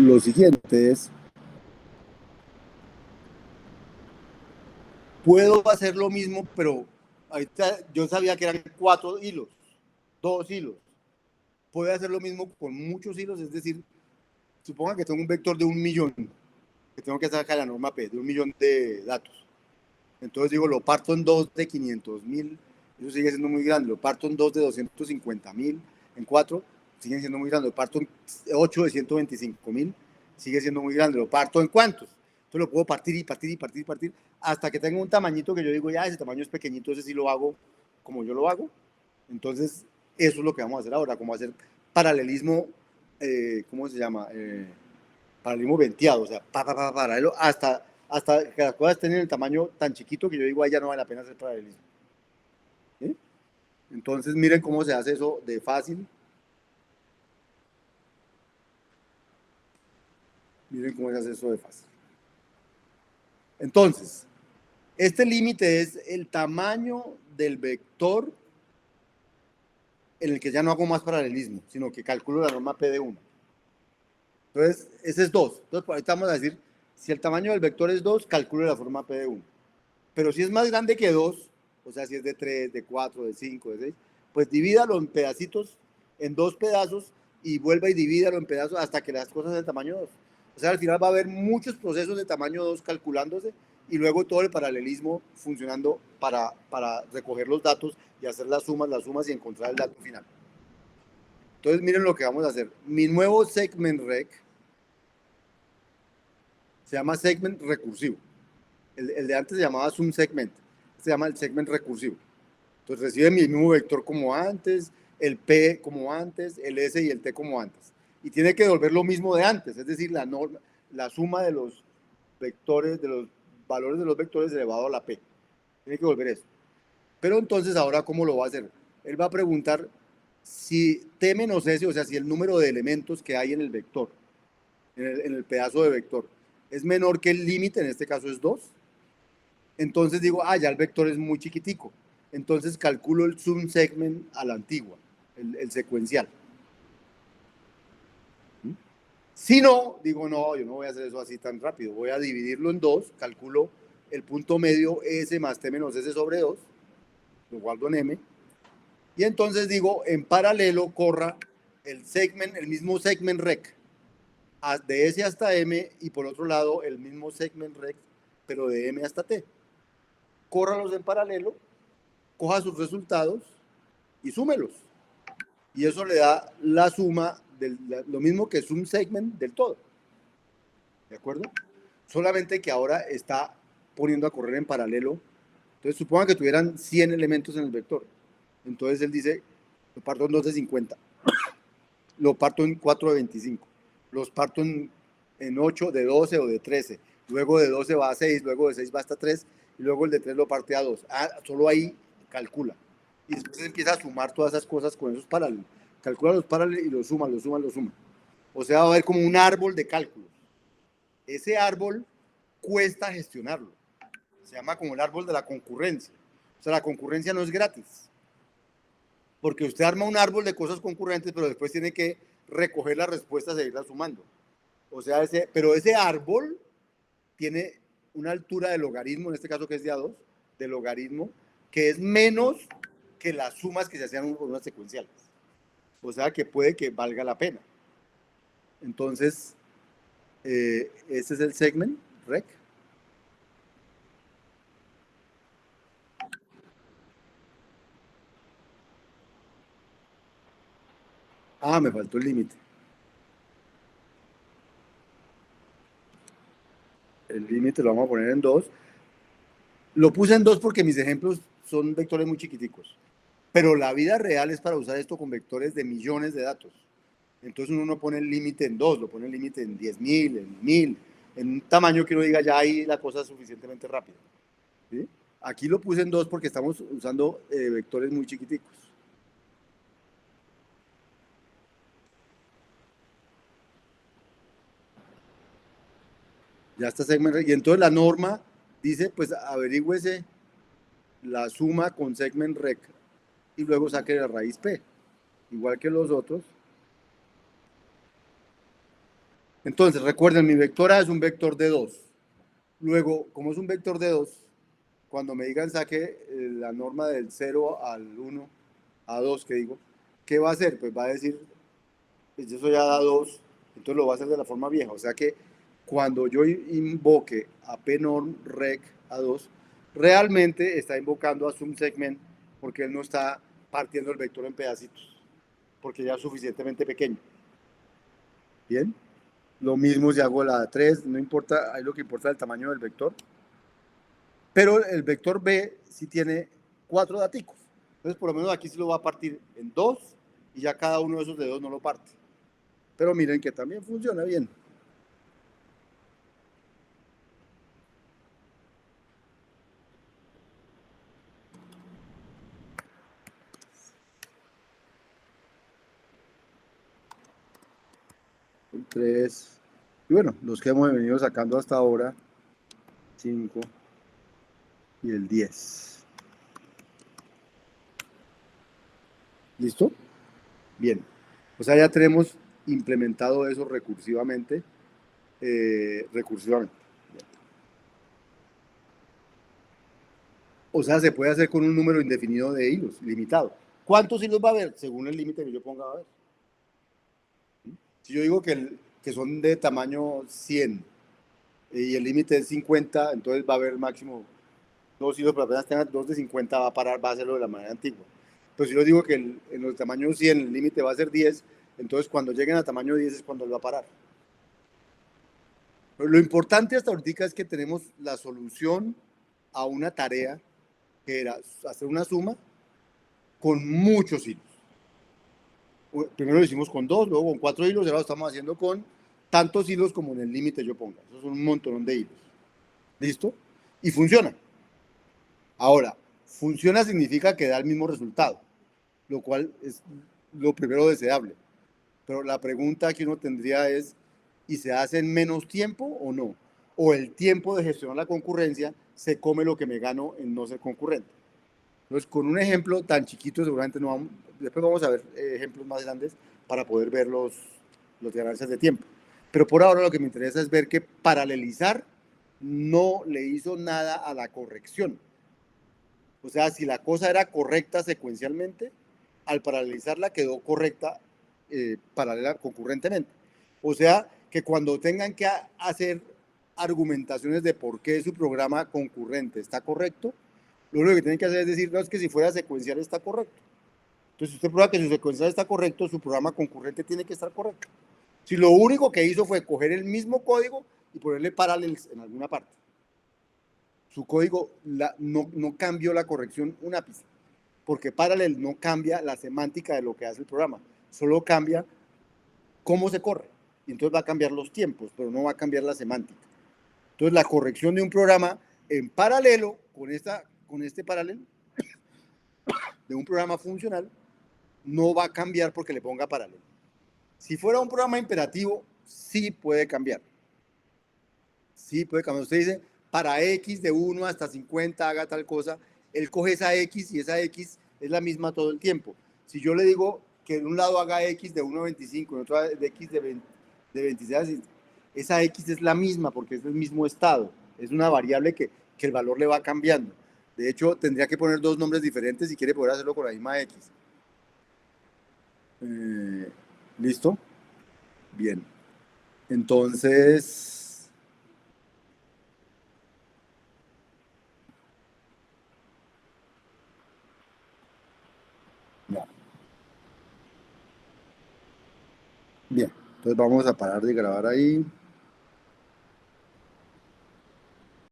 lo siguiente es, puedo hacer lo mismo, pero ahorita yo sabía que eran 4 hilos, 2 hilos. Puedo hacer lo mismo con muchos hilos, es decir, suponga que tengo un vector de 1.000.000, que tengo que sacar la norma P, de 1.000.000 de datos. Entonces digo, lo parto en 2 de 500.000, eso sigue siendo muy grande. Lo parto en 2 de 250.000, en 4, siguen siendo muy grandes. Lo parto en 8 de 125.000, sigue siendo muy grande. Lo parto en cuántos. Entonces lo puedo partir y partir y partir y partir hasta que tenga un tamañito que yo digo, ya ese tamaño es pequeñito, ese sí lo hago como yo lo hago. Entonces, eso es lo que vamos a hacer ahora, como hacer paralelismo, ¿cómo se llama? Paralelismo venteado, o sea, paralelo hasta que las cosas estén en el tamaño tan chiquito que yo digo, ahí ya no vale la pena hacer paralelismo. ¿Sí? Entonces, miren cómo se hace eso de fácil. Miren cómo se hace eso de fácil. Entonces, este límite es el tamaño del vector en el que ya no hago más paralelismo, sino que calculo la norma P de 1. Entonces, ese es 2. Entonces, por ahí vamos a decir, si el tamaño del vector es 2, calculo la forma P de 1. Pero si es más grande que 2, o sea, si es de 3, de 4, de 5, de 6, pues divídalo en pedacitos, en 2 pedazos, y vuelva y divídalo en pedazos hasta que las cosas del tamaño 2. O sea, al final va a haber muchos procesos de tamaño 2 calculándose, y luego todo el paralelismo funcionando para recoger los datos y hacer las sumas y encontrar el dato final. Entonces, miren lo que vamos a hacer. Mi nuevo segment rec se llama segment recursivo. El de antes se llamaba zoom segment. Se llama el segment recursivo. Entonces recibe mi mismo vector como antes, el P como antes, el S y el T como antes. Y tiene que devolver lo mismo de antes, es decir, la suma de los vectores, de los valores de los vectores elevado a la P. Tiene que devolver eso. Pero entonces ahora, ¿cómo lo va a hacer? Él va a preguntar si T menos S, o sea, si el número de elementos que hay en el vector, en el pedazo de vector, es menor que el límite, en este caso es 2. Entonces digo, ya el vector es muy chiquitico. Entonces calculo el zoom segment a la antigua, el secuencial. Si no, digo, no, yo no voy a hacer eso así tan rápido. Voy a dividirlo en 2, calculo el punto medio S más T menos S sobre 2, lo guardo en M, y entonces digo, en paralelo corra el mismo segment rec, de S hasta M, y por otro lado el mismo segment rec, pero de M hasta T. Córralos en paralelo, coja sus resultados y súmelos. Y eso le da la suma, lo mismo que zoom segment del todo. ¿De acuerdo? Solamente que ahora está poniendo a correr en paralelo. Entonces, supongan que tuvieran 100 elementos en el vector. Entonces, él dice, lo parto en 2 de 50. Lo parto en 4 de 25. Los parto en 8 de 12 o de 13. Luego de 12 va a 6, luego de 6 va hasta 3, y luego el de 3 lo parte a 2. Solo ahí calcula. Y después empieza a sumar todas esas cosas con esos paralelos. Calcula los paralelos y los suma, los suma, los suma. O sea, va a haber como un árbol de cálculos. Ese árbol cuesta gestionarlo. Se llama como el árbol de la concurrencia. O sea, la concurrencia no es gratis. Porque usted arma un árbol de cosas concurrentes, pero después tiene que recoger las respuestas e irlas sumando. O sea, pero ese árbol tiene una altura de logaritmo, en este caso que es de A2, de logaritmo, que es menos que las sumas que se hacían con unas secuenciales. O sea, que puede que valga la pena. Entonces, este es el segment rec. Me faltó el límite. El límite lo vamos a poner en 2. Lo puse en 2 porque mis ejemplos son vectores muy chiquiticos. Pero la vida real es para usar esto con vectores de millones de datos. Entonces uno no pone el límite en 2, lo pone el límite en 10.000, en 1.000, en un tamaño que uno diga ya ahí la cosa es suficientemente rápida. ¿Sí? Aquí lo puse en 2 porque estamos usando vectores muy chiquiticos. Ya está segment rec. Y entonces la norma dice, pues averígüese la suma con segment rec y luego saque la raíz P. Igual que los otros. Entonces, recuerden, mi vector A es un vector de 2. Luego, como es un vector de 2, cuando me digan saque la norma del 0 al 1, a 2, que digo, ¿qué va a hacer? Pues va a decir, pues eso ya da 2, entonces lo va a hacer de la forma vieja. O sea que cuando yo invoque a pnorm rec a 2, realmente está invocando a subsegment porque él no está partiendo el vector en pedacitos, porque ya es suficientemente pequeño. ¿Bien? Lo mismo si hago la 3, no importa, ahí lo que importa es el tamaño del vector. Pero el vector B sí tiene 4 daticos. Entonces, por lo menos aquí sí lo va a partir en 2 y ya cada uno de esos dedos no lo parte. Pero miren que también funciona bien. El 3. Y bueno, los que hemos venido sacando hasta ahora, 5 y el 10. ¿Listo? Bien. O sea, ya tenemos implementado eso recursivamente. Recursivamente. O sea, se puede hacer con un número indefinido de hilos, limitado. ¿Cuántos hilos va a haber? Según el límite que yo ponga, va a haber. Si yo digo que son de tamaño 100 y el límite es 50, entonces va a haber máximo 2 hilos, pero apenas tenga 2 de 50 va a parar, va a hacerlo de la manera antigua. Pero si yo digo que en los tamaños 100 el límite va a ser 10, entonces cuando lleguen a tamaño 10 es cuando él va a parar. Pero lo importante hasta ahorita es que tenemos la solución a una tarea que era hacer una suma con muchos hilos. Primero lo hicimos con 2, luego con 4 hilos, y ahora lo estamos haciendo con tantos hilos como en el límite yo ponga. Eso son un montón de hilos. ¿Listo? Y funciona. Ahora, funciona significa que da el mismo resultado, lo cual es lo primero deseable. Pero la pregunta que uno tendría es, ¿y se hace en menos tiempo o no? ¿O el tiempo de gestionar la concurrencia se come lo que me gano en no ser concurrente? Entonces, con un ejemplo tan chiquito, seguramente no vamos, después vamos a ver ejemplos más grandes para poder ver los ganancias de tiempo. Pero por ahora lo que me interesa es ver que paralelizar no le hizo nada a la corrección. O sea, si la cosa era correcta secuencialmente, al paralelizarla quedó correcta paralela concurrentemente. O sea, que cuando tengan que hacer argumentaciones de por qué su programa concurrente está correcto, lo único que tienen que hacer es decir, no, es que si fuera secuencial está correcto. Entonces, si usted prueba que su secuencial está correcto, su programa concurrente tiene que estar correcto. Si lo único que hizo fue coger el mismo código y ponerle paralelos en alguna parte, su código no cambió la corrección un ápice, porque Parallel no cambia la semántica de lo que hace el programa, solo cambia cómo se corre. Y entonces va a cambiar los tiempos, pero no va a cambiar la semántica. Entonces la corrección de un programa en paralelo con este paralelo de un programa funcional no va a cambiar porque le ponga paralelo. Si fuera un programa imperativo, sí puede cambiar. Sí puede cambiar. Usted dice, para X de 1 hasta 50 haga tal cosa, él coge esa X y esa X es la misma todo el tiempo. Si yo le digo que en un lado haga X de 1 a 25, en otro de X de 26, esa X es la misma porque es el mismo estado. Es una variable que el valor le va cambiando. De hecho, tendría que poner dos nombres diferentes si quiere poder hacerlo con la misma X. ¿Listo? Bien. Entonces, ya. Bien. Entonces vamos a parar de grabar ahí.